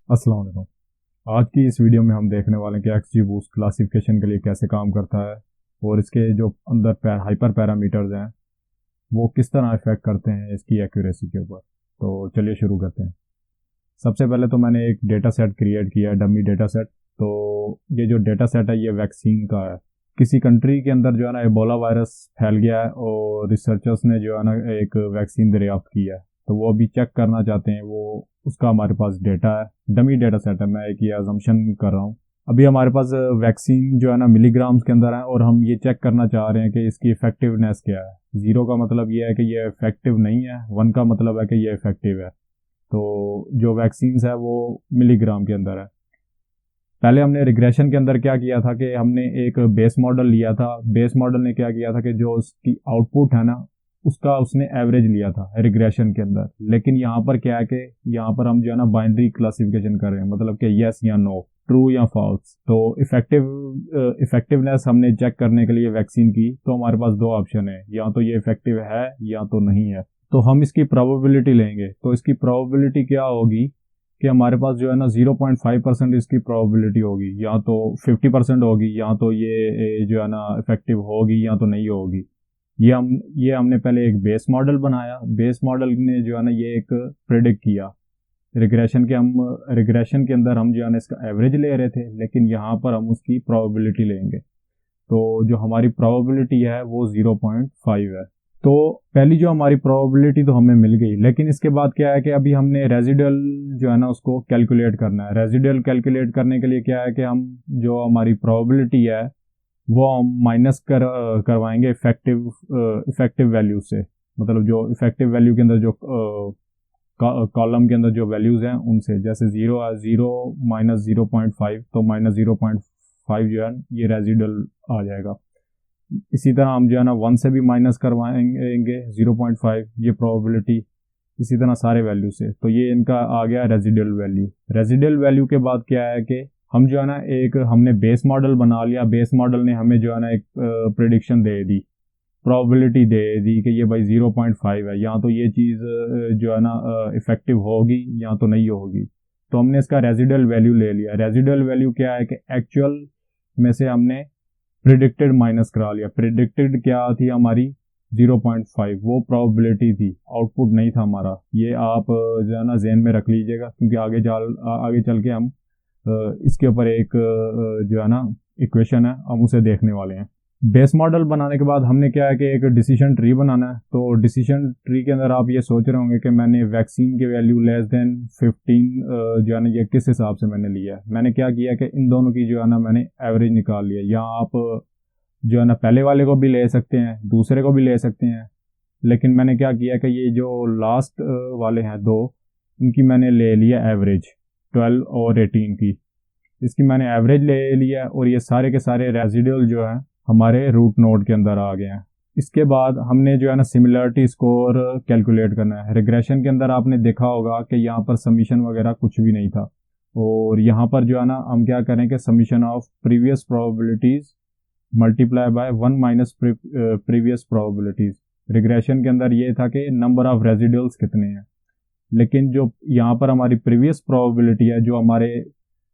अस्सलाम वालेकुम। आज की इस वीडियो में हम देखने वाले हैं कि XGBoost क्लासिफिकेशन के लिए कैसे काम करता है और इसके जो अंदर हाइपर पैरामीटर्स हैं वो किस तरह इफेक्ट करते हैं इसकी एक्यूरेसी के ऊपर। तो चलिए शुरू करते हैं। सबसे पहले तो मैंने एक डेटा सेट क्रिएट किया है, डमी डेटा सेट। तो ये जो डेटा सेट है ये वैक्सीन का है। किसी कंट्री के अंदर जो है ना एबोला वायरस फैल गया है और रिसर्चर्स ने जो है ना एक वैक्सीन दरियाफ्त की है। तो वो अभी चेक करना चाहते हैं, वो उसका हमारे पास डेटा है, डमी डेटा सेट है। मैं एक ये अजम्पशन कर रहा हूँ। अभी हमारे पास वैक्सीन जो है ना मिलीग्राम्स के अंदर है और हम ये चेक करना चाह रहे हैं कि इसकी इफेक्टिवनेस क्या है। 0 का मतलब ये है कि ये इफेक्टिव नहीं है, 1 का मतलब है कि ये इफेक्टिव है। तो जो वैक्सीन है वो मिलीग्राम के अंदर है। पहले हमने रिग्रेशन के अंदर क्या किया था कि हमने एक बेस मॉडल लिया था। बेस मॉडल ने क्या किया था कि जो उसकी आउटपुट है ना उसका उसने एवरेज लिया था रिग्रेशन के अंदर। लेकिन यहाँ पर क्या है कि यहाँ पर हम जो है ना बाइनरी क्लासिफिकेशन कर रहे हैं, मतलब कि यस या नो, ट्रू या फॉल्स। तो इफेक्टिवनेस हमने चेक करने के लिए वैक्सीन की, तो हमारे पास दो ऑप्शन है, या तो ये इफेक्टिव है या तो नहीं है। तो हम इसकी प्रोबेबिलिटी लेंगे। तो इसकी प्रोबेबिलिटी क्या होगी कि हमारे पास जो है ना 0.5% इसकी प्रोबेबिलिटी होगी, या तो 50% होगी, या तो ये जो है ना इफेक्टिव होगी या तो नहीं होगी। ये हमने पहले एक बेस मॉडल बनाया। बेस मॉडल ने जो है ना ये एक प्रिडिक्ट किया। रिग्रेशन के अंदर हम जो है ना इसका एवरेज ले रहे थे, लेकिन यहाँ पर हम उसकी प्रोबेबिलिटी लेंगे। तो जो हमारी प्रोबेबिलिटी है वो 0.5 है। तो पहली जो हमारी प्रोबेबिलिटी तो हमें मिल गई, लेकिन इसके बाद क्या है कि अभी हमने रेजिडुअल जो है ना उसको कैलकुलेट करना है। रेजिडुअल कैलकुलेट करने के लिए क्या है कि हम जो हमारी प्रोबेबिलिटी है वो हम माइनस करवाएंगे इफेक्टिव वैल्यू से। मतलब जो इफेक्टिव वैल्यू के अंदर जो कॉलम के अंदर जो वैल्यूज हैं उनसे, जैसे 0 माइनस 0.5, तो माइनस 0.5 जो है ये रेजिडुअल आ जाएगा। इसी तरह हम जो है ना 1 से भी माइनस करवाएंगे 0.5, ये प्रोबेबिलिटी। इसी तरह सारे वैल्यू से, तो ये इनका आ गया रेजिडुअल वैल्यू। रेजिडुअल वैल्यू के बाद क्या है कि हम जो है ना एक हमने बेस मॉडल बना लिया। बेस मॉडल ने हमें जो है ना एक प्रिडिक्शन दे दी, प्रोबेबिलिटी दे दी कि ये भाई 0.5 है, या तो ये चीज़ जो है ना इफेक्टिव होगी या तो नहीं होगी। तो हमने इसका रेजिडुअल वैल्यू ले लिया। रेजिडुअल वैल्यू क्या है कि एक्चुअल में से हमने प्रिडिक्टेड माइनस करा लिया। प्रिडिक्टेड क्या थी हमारी 0.5, वो प्रोबेबिलिटी थी, आउटपुट नहीं था हमारा। ये आप जो है ना जहन में रख लीजिएगा, क्योंकि आगे चल के हम इसके ऊपर एक जो है ना इक्वेशन है हम उसे देखने वाले हैं। बेस मॉडल बनाने के बाद हमने क्या है कि एक डिसीजन ट्री बनाना है। तो डिसीजन ट्री के अंदर आप ये सोच रहे होंगे कि मैंने वैक्सीन की वैल्यू लेस देन 15 जो है ना ये किस हिसाब से मैंने लिया है। मैंने क्या किया कि इन दोनों की जो है ना मैंने एवरेज निकाल लिया। या आप जो है ना पहले वाले को भी ले सकते हैं, दूसरे को भी ले सकते हैं, लेकिन मैंने क्या किया कि ये जो लास्ट वाले हैं दो, इनकी मैंने ले लिया एवरेज, 12 और 18 की। इसकी मैंने एवरेज ले लिया और ये सारे के सारे रेजिडुअल जो है हमारे रूट नोड के अंदर आ गए हैं। इसके बाद हमने जो है ना सिमिलरिटी स्कोर कैलकुलेट करना है। रिग्रेशन के अंदर आपने देखा होगा कि यहाँ पर समीशन वगैरह कुछ भी नहीं था, और यहाँ पर जो है ना हम क्या करें कि summation of previous probabilities multiply by 1 minus previous probabilities. Regression के अंदर ये था कि नंबर ऑफ रेजिडुअल्स कितने हैं, लेकिन जो यहाँ पर हमारी प्रीवियस प्रोबेबिलिटी है जो हमारे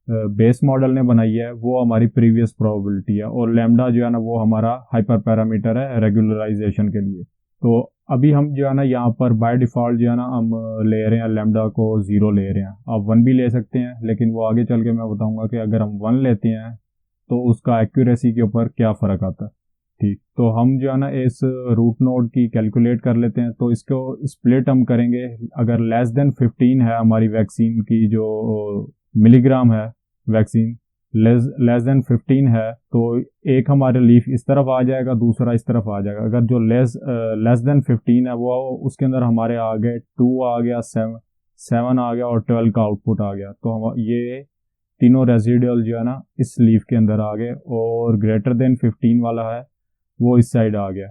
बेस मॉडल ने बनाई है वो हमारी प्रीवियस प्रोबेबिलिटी है, और लैम्डा जो है ना वो हमारा हाइपर पैरामीटर है रेगुलराइजेशन के लिए। तो अभी हम जो है ना यहाँ पर बाय डिफॉल्ट जो है ना हम ले रहे हैं लैम्डा को 0 ले रहे हैं। आप 1 भी ले सकते हैं, लेकिन वो आगे चल के मैं बताऊंगा कि अगर हम 1 लेते हैं तो उसका एक्यूरेसी के ऊपर क्या फ़र्क आता है। ठीक, तो हम जो है ना इस रूट नोड की कैलकुलेट कर लेते हैं। तो इसको स्प्लिट हम करेंगे। अगर लेस देन 15 है हमारी वैक्सीन की जो मिलीग्राम है वैक्सीन, लेस देन 15 है, तो एक हमारे लीफ इस तरफ आ जाएगा, दूसरा इस तरफ आ जाएगा। अगर जो लेस देन 15 है वो उसके अंदर हमारे आ गए 2 आ गया, 7 आ गया और 12 का आउटपुट आ गया। तो हम ये तीनों रेजिडुअल जो है ना इस लीफ के अंदर आ गए, और ग्रेटर देन 15 वाला है वो इस साइड आ गया।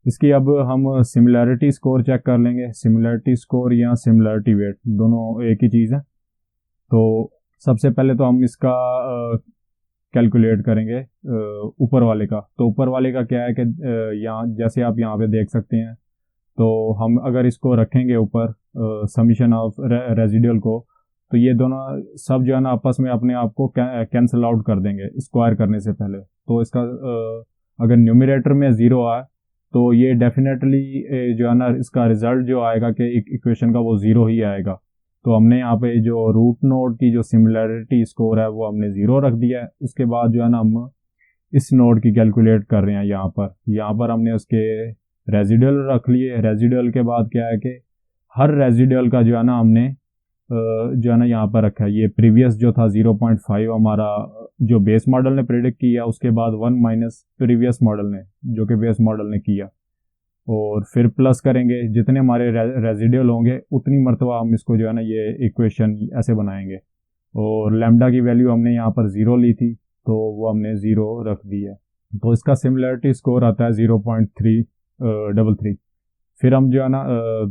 इसकी अब हम सिमिलैरिटी स्कोर चेक कर लेंगे। सिमिलैरिटी स्कोर या सिमिलैरिटी वेट दोनों एक ही चीज़ है। तो सबसे पहले तो हम इसका कैलकुलेट करेंगे ऊपर वाले का। तो ऊपर वाले का क्या है कि यहाँ जैसे आप यहाँ पे देख सकते हैं, तो हम अगर इसको रखेंगे ऊपर समीशन ऑफ रेजिडुअल को, तो ये दोनों सब जो है ना आपस में अपने आप को कैंसिल आउट कर देंगे स्क्वायर करने से पहले। तो इसका अगर न्यूमरेटर में 0 आए तो ये डेफिनेटली जो है ना इसका रिजल्ट जो आएगा कि इक्वेशन का वो 0 ही आएगा। तो हमने यहाँ पे जो रूट नोड की जो सिमिलरिटी स्कोर है वो हमने 0 रख दिया है। उसके बाद जो है ना हम इस नोड की कैलकुलेट कर रहे हैं। यहाँ पर हमने उसके रेजिडुअल रख लिए। रेजिडुअल के बाद क्या है कि हर रेजिडुअल का जो है ना हमने जो है ना यहाँ पर रखा है। ये प्रीवियस जो था 0.5 हमारा जो बेस मॉडल ने प्रेडिक्ट किया, उसके बाद 1 माइनस प्रीवियस मॉडल ने जो कि बेस मॉडल ने किया, और फिर प्लस करेंगे। जितने हमारे रेजिडुअल होंगे उतनी मरतबा हम इसको जो है ना ये इक्वेशन ऐसे बनाएंगे। और लैम्डा की वैल्यू हमने यहाँ पर 0 ली थी तो वो हमने 0 रख दी है। तो इसका सिमिलरिटी स्कोर आता है 0.333। फिर हम जो है ना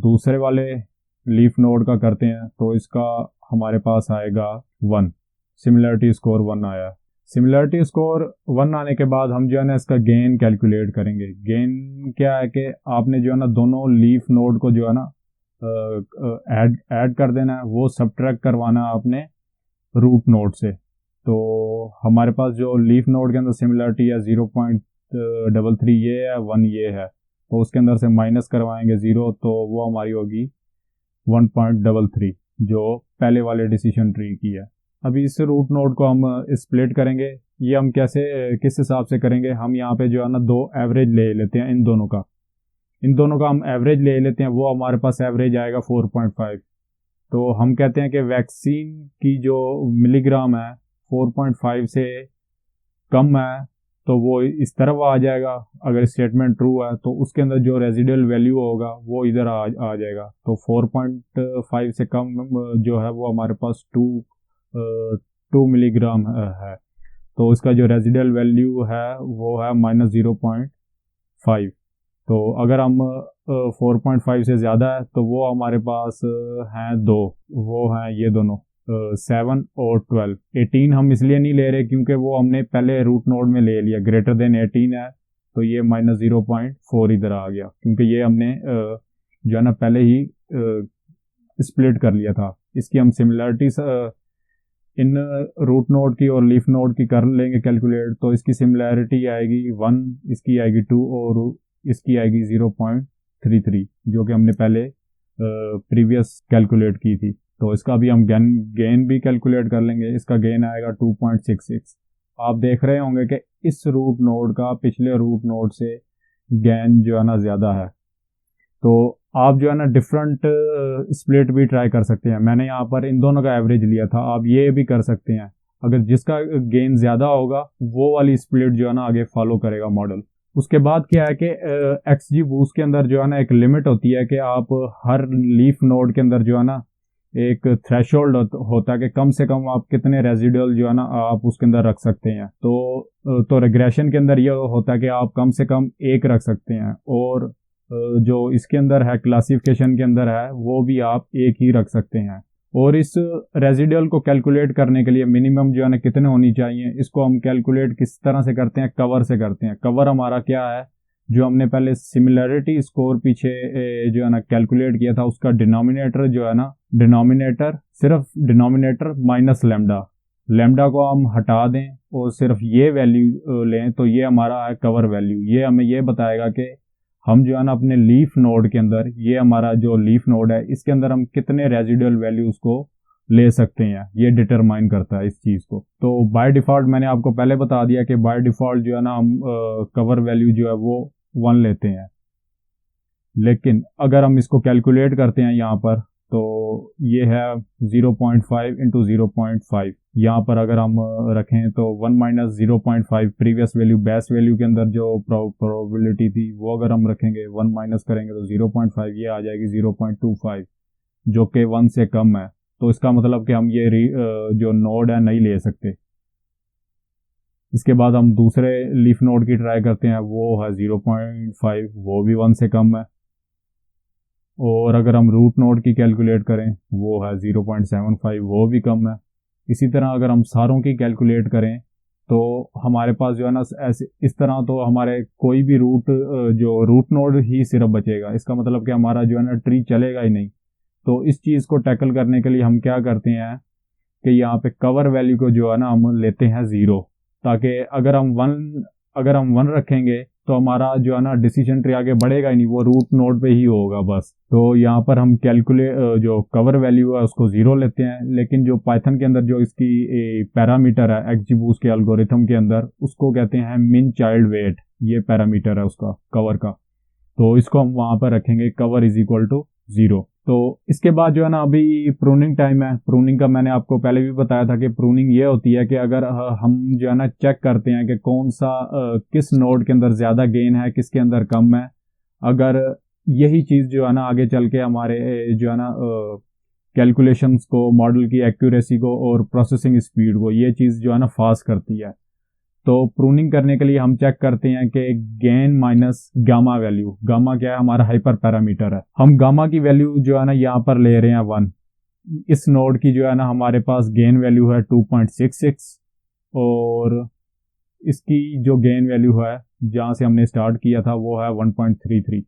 दूसरे वाले लीफ नोड का करते हैं तो इसका हमारे पास आएगा 1, सिमिलरिटी स्कोर 1 आया। सिमिलरिटी स्कोर 1 आने के बाद हम जो है ना इसका गेन कैलकुलेट करेंगे। गेन क्या है कि आपने जो है ना दोनों लीफ नोड को जो है ना ऐड कर देना है, वो सब्ट्रैक्ट करवाना है आपने रूट नोड से। तो हमारे पास जो लीफ नोड के अंदर सिमिलरिटी है 0.33 ये है, 1 ये है, तो उसके अंदर से माइनस करवाएंगे 0 तो वो हमारी होगी 1.33 जो पहले वाले डिसीजन ट्री की है। अभी इस रूट नोड को हम स्प्लिट करेंगे। ये हम किस हिसाब से करेंगे, हम यहाँ पे जो है ना 2 एवरेज ले लेते हैं इन दोनों का हम एवरेज ले लेते हैं। वो हमारे पास एवरेज आएगा 4.5। तो हम कहते हैं कि वैक्सीन की जो मिलीग्राम है 4.5 से कम है तो वो इस तरफ आ जाएगा। अगर स्टेटमेंट ट्रू है तो उसके अंदर जो रेजिडुअल वैल्यू होगा वो इधर आ जाएगा। तो 4.5 से कम जो है वो हमारे पास 2 मिलीग्राम है। तो उसका जो रेजिडुअल वैल्यू है वो है -0.5। तो अगर हम 4.5 से ज़्यादा है तो वो हमारे पास हैं 2, वो हैं ये दोनों 7 और 12। 18 हम इसलिए नहीं ले रहे क्योंकि वो हमने पहले रूट नोड में ले लिया, ग्रेटर देन 18 है तो ये -0.4 इधर आ गया क्योंकि ये हमने जो है ना पहले ही स्प्लिट कर लिया था। इसकी हम सिमिलरिटी इन रूट नोड की और लीफ नोड की कर लेंगे कैलकुलेट। तो इसकी सिमिलरिटी आएगी 1, इसकी आएगी 2 और इसकी आएगी 0.33 जो कि हमने पहले प्रीवियस कैलकुलेट की थी। तो इसका भी हम गेन भी कैलकुलेट कर लेंगे। इसका गेन आएगा 2.66। आप देख रहे होंगे कि इस रूट नोड का पिछले रूट नोड से गेन जो है ना ज़्यादा है। तो आप जो है ना डिफरेंट स्प्लिट भी ट्राई कर सकते हैं। मैंने यहाँ पर इन दोनों का एवरेज लिया था, आप ये भी कर सकते हैं। अगर जिसका गेन ज़्यादा होगा वो वाली स्प्लिट जो है ना आगे फॉलो करेगा मॉडल। उसके बाद क्या है कि XG बूस्ट के अंदर जो है ना एक लिमिट होती है कि आप हर लीफ नोड के अंदर जो है ना एक थ्रेशोल्ड होता है कि कम से कम आप कितने रेजिडुअल जो है ना आप उसके अंदर रख सकते हैं। तो रिग्रेशन के अंदर ये होता है कि आप कम से कम 1 रख सकते हैं, और जो इसके अंदर है क्लासिफिकेशन के अंदर है वो भी आप 1 ही रख सकते हैं। और इस रेजिडुअल को कैलकुलेट करने के लिए मिनिमम जो है ना कितने होनी चाहिए, इसको हम कैलकुलेट किस तरह से करते हैं, कवर से करते हैं। कवर हमारा क्या है, जो हमने पहले सिमिलरिटी स्कोर पीछे जो है ना कैलकुलेट किया था उसका डिनोमिनेटर जो है ना सिर्फ डिनोमिनेटर माइनस लैम्डा को हम हटा दें और सिर्फ ये वैल्यू लें तो ये हमारा है कवर वैल्यू। ये हमें ये बताएगा कि हम जो है ना अपने लीफ नोड के अंदर, ये हमारा जो लीफ नोड है इसके अंदर हम कितने रेजिडुअल वैल्यूज को ले सकते हैं, ये डिटरमाइन करता है इस चीज़ को। तो बाय डिफ़ॉल्ट मैंने आपको पहले बता दिया कि बाय डिफ़ॉल्ट जो है ना हम कवर वैल्यू जो है वो 1 लेते हैं। लेकिन अगर हम इसको कैलकुलेट करते हैं यहाँ पर तो ये है 0.5 इंटू 0.5। यहाँ पर अगर हम रखें तो 1 minus 0.5 previous value base value के अंदर जो प्रोबेबिलिटी थी वो अगर हम रखेंगे 1 माइनस करेंगे तो 0.5 ये आ जाएगी 0.25 जो कि 1 से कम है। तो इसका मतलब कि हम ये जो नोड है नहीं ले सकते। इसके बाद हम दूसरे लीफ नोड की ट्राई करते हैं, वो है 0.5, वो भी 1 से कम है। और अगर हम रूट नोड की कैलकुलेट करें वो है 0.75, वो भी कम है। इसी तरह अगर हम सारों की कैलकुलेट करें तो हमारे पास जो है ना ऐसे इस तरह तो हमारे कोई भी रूट नोड ही सिर्फ बचेगा। इसका मतलब कि हमारा जो है ना ट्री चलेगा ही नहीं। तो इस चीज़ को टैकल करने के लिए हम क्या करते हैं कि यहाँ पे कवर वैल्यू को जो है ना हम लेते हैं 0, ताकि अगर हम 1 रखेंगे तो हमारा जो है ना डिसीजन ट्री आगे बढ़ेगा ही नहीं, वो रूट नोड पे ही होगा बस। तो यहाँ पर हम जो कवर वैल्यू है उसको 0 लेते हैं, लेकिन जो पाइथन के अंदर जो इसकी पैरामीटर है XGBoost के एल्गोरिथम के अंदर, उसको कहते हैं मिन चाइल्ड वेट, ये पैरामीटर है उसका कवर का। तो इसको हम वहां पर रखेंगे कवर इज इक्वल टू 0। तो इसके बाद जो है ना अभी प्रूनिंग टाइम है। प्रूनिंग का मैंने आपको पहले भी बताया था कि प्रूनिंग ये होती है कि अगर हम जो है ना चेक करते हैं कि कौन सा किस नोड के अंदर ज्यादा गेन है, किसके अंदर कम है। अगर यही चीज जो है ना आगे चल के हमारे जो है ना कैलकुलेशंस को, मॉडल की एक्यूरेसी को और प्रोसेसिंग स्पीड को, ये चीज जो है ना फास्ट करती है। तो प्रूनिंग करने के लिए हम चेक करते हैं कि gain minus gamma value. Gamma क्या है? हमारा हाइपर पैरामीटर है। हम गामा की वैल्यू जो है ना यहाँ पर ले रहे हैं 1। इस नोड की जो है ना हमारे पास गेन वैल्यू है 2.66 और इसकी जो गेन वैल्यू है जहाँ से हमने स्टार्ट किया था वो है 1.33।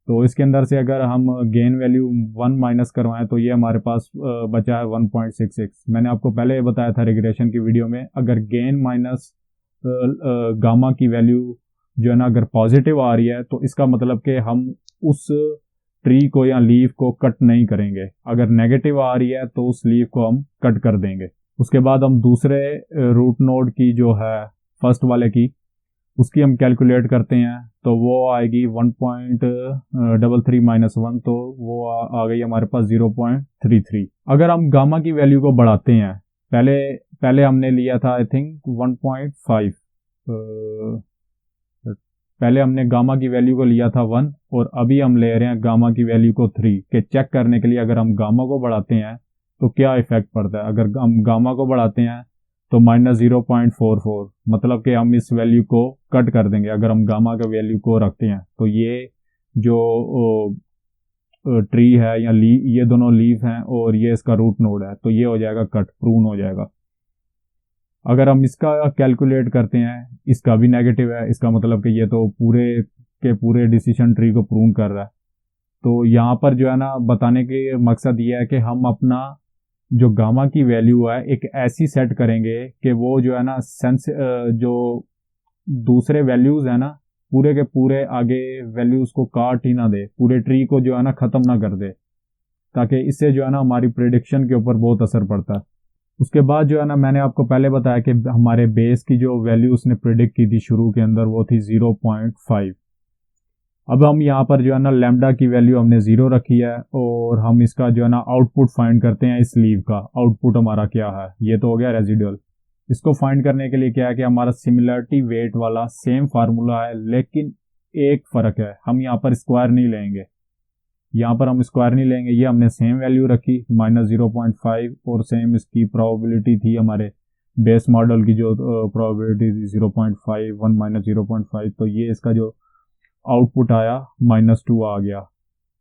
तो इसके अंदर से अगर हम गेन वैल्यू 1 माइनस करवाएं तो ये हमारे पास बचा है 1.66। मैंने आपको पहले बताया था रिग्रेशन की वीडियो में, अगर गेन माइनस गामा की वैल्यू जो है ना अगर पॉजिटिव आ रही है तो इसका मतलब कि हम उस ट्री को या लीफ को कट नहीं करेंगे। अगर नेगेटिव आ रही है तो उस लीफ को हम कट कर देंगे। उसके बाद हम दूसरे रूट नोड की जो है फर्स्ट वाले की, उसकी हम कैलकुलेट करते हैं तो वो आएगी 1.33 माइनस 1, तो वो आ गई हमारे पास 0.33। अगर हम गामा की वैल्यू को बढ़ाते हैं, पहले हमने लिया था आई थिंक 1.5, पहले हमने गामा की वैल्यू को लिया था 1 और अभी हम ले रहे हैं गामा की वैल्यू को 3 के चेक करने के लिए अगर हम गामा को बढ़ाते हैं तो क्या इफेक्ट पड़ता है। अगर हम गामा को बढ़ाते हैं तो -0.44, मतलब कि हम इस वैल्यू को कट कर देंगे अगर हम गामा के वैल्यू को रखते हैं। तो ये जो ट्री है या ये दोनों लीफ हैं और ये इसका रूट नोड है, तो ये हो जाएगा कट, प्रून हो जाएगा। अगर हम इसका कैलकुलेट करते हैं, इसका भी नेगेटिव है, इसका मतलब कि ये तो पूरे के पूरे डिसीजन ट्री को प्रून कर रहा है। तो यहाँ पर जो है ना बताने के मकसद ये है कि हम अपना जो गामा की वैल्यू है एक ऐसी सेट करेंगे कि वो जो है ना जो दूसरे वैल्यूज है ना पूरे के पूरे आगे वैल्यूज को काट ही ना दे, पूरे ट्री को जो है ना खत्म ना कर दे, ताकि इससे जो है ना हमारी प्रेडिक्शन के ऊपर बहुत असर पड़ता है। उसके बाद जो है ना मैंने आपको पहले बताया कि हमारे बेस की जो वैल्यू उसने प्रिडिक्ट की थी शुरू के अंदर वो थी 0.5। अब हम यहाँ पर जो है ना लैम्डा की वैल्यू हमने 0 रखी है और हम इसका जो है ना आउटपुट फाइंड करते हैं। इस लीव का आउटपुट हमारा क्या है, ये तो हो गया रेजिडुअल। इसको फाइंड करने के लिए क्या है कि हमारा सिमिलरिटी वेट वाला सेम फार्मूला है, लेकिन एक फर्क है, हम यहाँ पर स्क्वायर नहीं लेंगे। यहाँ पर हम स्क्वायर नहीं लेंगे, ये हमने सेम वैल्यू रखी -0.5 और सेम इसकी प्रोबेबिलिटी थी हमारे बेस मॉडल की जो प्रोबेबिलिटी थी 0.5, 1 - 0.5। तो ये इसका जो आउटपुट आया -2 आ गया।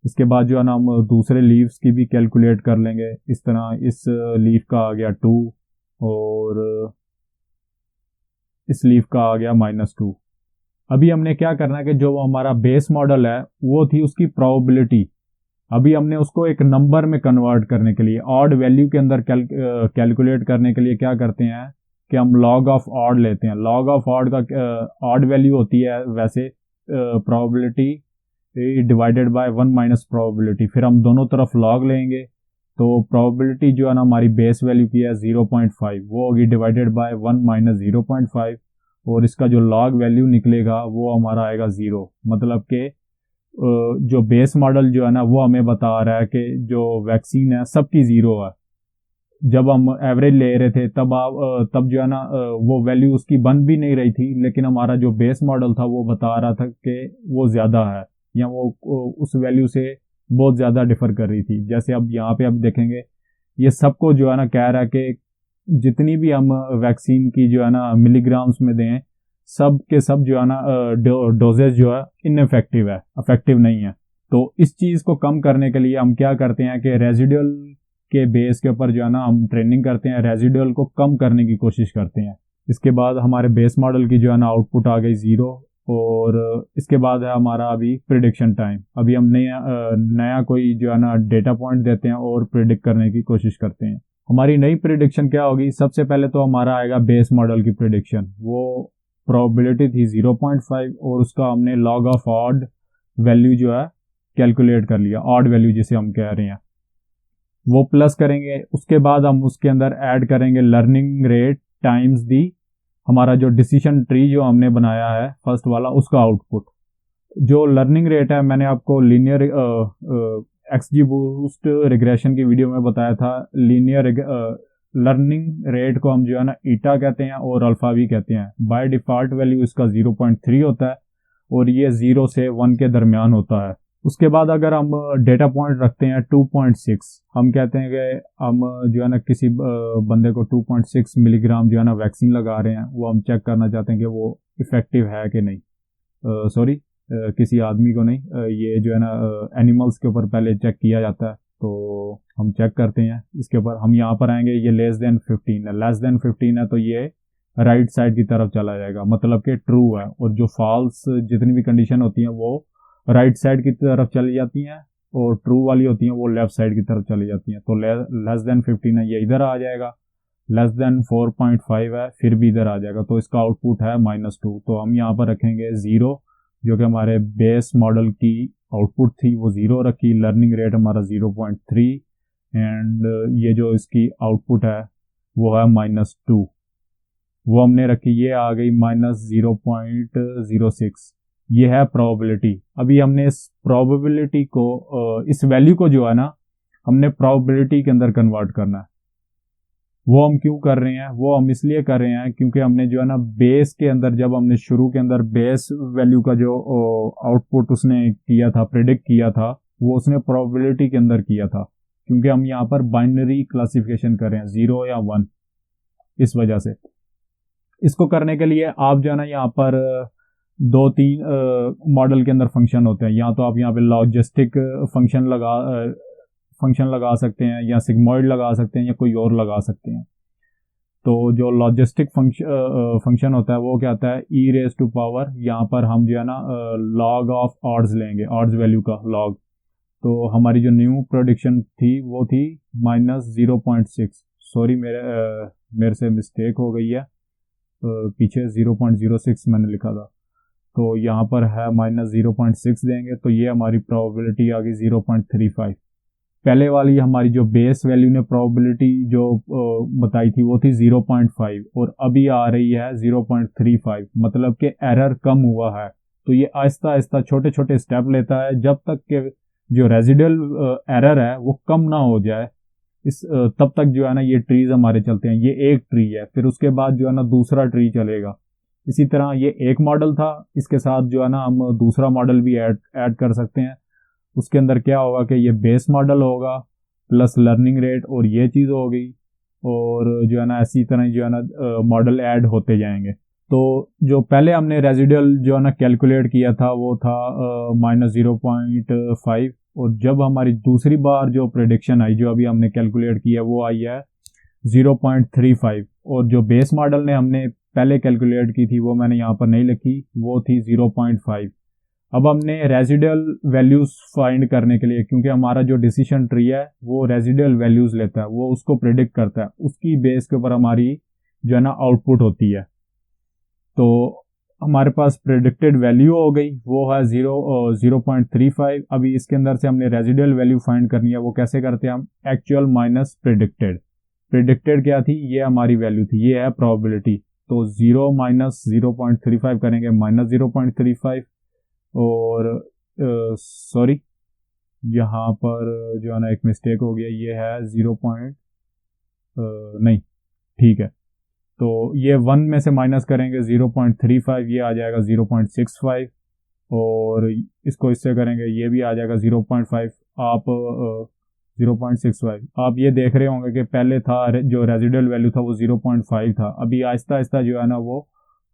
इसके बाद जो है ना हम दूसरे लीव्स की भी कैलकुलेट कर लेंगे। इस तरह इस लीव का आ गया 2 और इस लीव का आ गया -2। अभी हमने क्या करना है कि जो हमारा बेस मॉडल है वो थी उसकी प्रोबेबिलिटी, अभी हमने उसको एक नंबर में कन्वर्ट करने के लिए ऑड वैल्यू के अंदर कैलकुलेट करने के लिए क्या करते हैं कि हम लॉग ऑफ ऑड लेते हैं। लॉग ऑफ ऑड का ऑड वैल्यू होती है वैसे probability divided by 1 minus probability, फिर हम दोनों तरफ लॉग लेंगे। तो प्रोबेबिलिटी जो है ना हमारी बेस वैल्यू की है 0.5, वो होगी डिवाइडेड बाय 1 - 0.5 और इसका जो लॉग वैल्यू निकलेगा वो हमारा आएगा 0। मतलब कि जो बेस मॉडल जो है ना वो हमें बता रहा है कि जो वैक्सीन है सबकी 0 है। जब हम एवरेज ले रहे थे तब जो है ना वो वैल्यू उसकी बन भी नहीं रही थी, लेकिन हमारा जो बेस मॉडल था वो बता रहा था कि वो ज़्यादा है या वो उस वैल्यू से बहुत ज़्यादा डिफर कर रही थी। जैसे अब यहाँ पे आप देखेंगे ये सबको जो है ना कह रहा है कि जितनी भी हम वैक्सीन की जो है ना मिलीग्राम्स में दें, सब के सब जो है ना डोजेज जो है इनफेक्टिव है, अफेक्टिव नहीं है। तो इस चीज़ को कम करने के लिए हम क्या करते हैं कि रेजिडुअल के बेस के ऊपर जो है ना हम ट्रेनिंग करते हैं, रेजिडुअल को कम करने की कोशिश करते हैं। इसके बाद हमारे बेस मॉडल की जो है ना आउटपुट आ गई 0 और इसके बाद है हमारा अभी प्रिडिक्शन टाइम। अभी हम नया कोई जो है ना डेटा पॉइंट देते हैं और प्रिडिक्ट करने की कोशिश करते हैं। हमारी नई प्रिडिक्शन क्या होगी, सबसे पहले तो हमारा आएगा बेस मॉडल की प्रिडिक्शन, वो प्रोबेबिलिटी थी 0.5 और उसका हमने लॉग ऑफ ऑड वैल्यू जो है कैलकुलेट कर लिया, ऑड वैल्यू जिसे हम कह रहे हैं, वो प्लस करेंगे। उसके बाद हम उसके अंदर ऐड करेंगे लर्निंग रेट टाइम्स दी हमारा जो डिसीजन ट्री जो हमने बनाया है फर्स्ट वाला, उसका आउटपुट। जो लर्निंग रेट है मैंने आपको लीनियर एक्सजी बूस्ट रिग्रेशन की वीडियो में बताया था, लीनियर लर्निंग रेट को हम जो है ना ईटा कहते हैं और अल्फा भी कहते हैं। बाय डिफॉल्ट वैल्यू इसका 0.3 होता है और ये 0 से 1 के दरमियान होता है। उसके बाद अगर हम डेटा पॉइंट रखते हैं 2.6, हम कहते हैं कि हम जो है ना किसी बंदे को 2.6 मिलीग्राम जो है ना वैक्सीन लगा रहे हैं, वो हम चेक करना चाहते हैं कि वो इफेक्टिव है कि नहीं, सॉरी किसी आदमी को नहीं, ये जो है ना एनिमल्स के ऊपर पहले चेक किया जाता है, तो हम चेक करते हैं इसके ऊपर। हम यहाँ पर आएंगे, ये लेस देन 15 है, लेस देन 15 है तो ये राइट साइड की तरफ चला जाएगा, मतलब कि ट्रू है। और जो फॉल्स जितनी भी कंडीशन होती हैं वो राइट साइड की तरफ चली जाती हैं और ट्रू वाली होती हैं वो लेफ्ट साइड की तरफ चली जाती हैं। तो लेस देन 15 है, ये इधर आ जाएगा, लेस देन 4.5 है फिर भी इधर आ जाएगा, तो इसका आउटपुट है -2। तो हम यहाँ पर रखेंगे 0, जो कि हमारे बेस मॉडल की आउटपुट थी वो 0 रखी, लर्निंग रेट हमारा 0.3 एंड ये जो इसकी आउटपुट है वो है -2, वो हमने रखी, ये आ गई -0.06। ये है प्रोबेबिलिटी। अभी हमने इस प्रोबेबिलिटी को इस वैल्यू को जो है ना हमने प्रोबेबिलिटी के अंदर कन्वर्ट करना है। वो हम क्यों कर रहे हैं, वो हम इसलिए कर रहे हैं क्योंकि हमने जो है ना बेस के अंदर, जब हमने शुरू के अंदर बेस वैल्यू का जो आउटपुट उसने किया था, प्रिडिक्ट किया था, वो उसने प्रोबेबिलिटी के अंदर किया था, क्योंकि हम यहाँ पर बाइनरी क्लासिफिकेशन कर रहे हैं 0 या 1, इस वजह से। इसको करने के लिए आप जो है ना यहाँ पर 2-3 मॉडल के अंदर फंक्शन होते हैं, या तो आप यहाँ पे लॉजिस्टिक फंक्शन लगा सकते हैं, या सिग्मॉइड लगा सकते हैं, या कोई और लगा सकते हैं। तो जो लॉजिस्टिक फंक्शन होता है वो क्या आता है, ई रेज टू पावर, यहाँ पर हम जो है ना लॉग ऑफ ऑड्स लेंगे, ऑड्स वैल्यू का लॉग। तो हमारी जो न्यू प्रोडिक्शन थी वो थी -0.6, सॉरी मेरे से मिस्टेक हो गई है, पीछे 0.06 मैंने लिखा था, तो यहाँ पर है -0.6 देंगे, तो ये हमारी प्रोबेबिलिटी आ गई 0.35। पहले वाली हमारी जो बेस वैल्यू ने प्रोबेबिलिटी जो बताई थी वो थी 0.5 और अभी आ रही है 0.35, मतलब कि एरर कम हुआ है। तो ये आहिस्ता आहिस्ता छोटे छोटे स्टेप लेता है जब तक के जो रेजिडुअल एरर है वो कम ना हो जाए, तब तक जो है ना ये ट्रीज हमारे चलते हैं। ये एक ट्री है, फिर उसके बाद जो है ना दूसरा ट्री चलेगा। इसी तरह ये एक मॉडल था, इसके साथ जो है ना हम दूसरा मॉडल भी ऐड कर सकते हैं। उसके अंदर क्या होगा कि ये बेस मॉडल होगा प्लस लर्निंग रेट और ये चीज़ हो गई, और जो है ना इसी तरह जो है ना मॉडल ऐड होते जाएंगे। तो जो पहले हमने रेजिडुअल जो है ना कैलकुलेट किया था वो था -0.5, और जब हमारी दूसरी बार जो प्रेडिक्शन आई जो अभी हमने कैलकुलेट किया वो आई है 0.35, और जो बेस मॉडल ने हमने पहले कैलकुलेट की थी वो मैंने यहाँ पर नहीं लिखी, वो थी 0.5। अब हमने रेजिडुअल वैल्यूज फाइंड करने के लिए, क्योंकि हमारा जो डिसीजन ट्री है वो रेजिडुअल वैल्यूज लेता है, वो उसको प्रिडिक्ट करता है, उसकी बेस के ऊपर हमारी जो है ना आउटपुट होती है। तो हमारे पास प्रिडिक्टेड वैल्यू हो गई, वो है 0.35। अभी इसके अंदर से हमने रेजिडुअल वैल्यू फाइंड करनी है, वो कैसे करते हैं हम, एक्चुअल माइनस प्रिडिक्टेड। प्रिडिक्टेड क्या थी, ये हमारी वैल्यू थी, ये है प्रोबेबिलिटी। तो 0 - 0.35 करेंगे -0.35, और सॉरी यहाँ पर जो है ना एक मिस्टेक हो गया, ये है 0. नहीं, ठीक है, तो ये 1 में से माइनस करेंगे 0.35, ये आ जाएगा 0.65, और इसको इससे करेंगे ये भी आ जाएगा 0.5, आप 0.65। आप ये देख रहे होंगे कि पहले था जो रेजिडुअल वैल्यू था वो 0.5 था, अभी आहिस्ता आहिस्ता जो है ना वो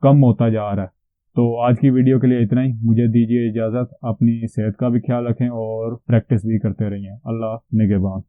कम होता जा रहा है। तो आज की वीडियो के लिए इतना ही, मुझे दीजिए इजाज़त। अपनी सेहत का भी ख्याल रखें और प्रैक्टिस भी करते रहिए। अल्लाह निगहबान।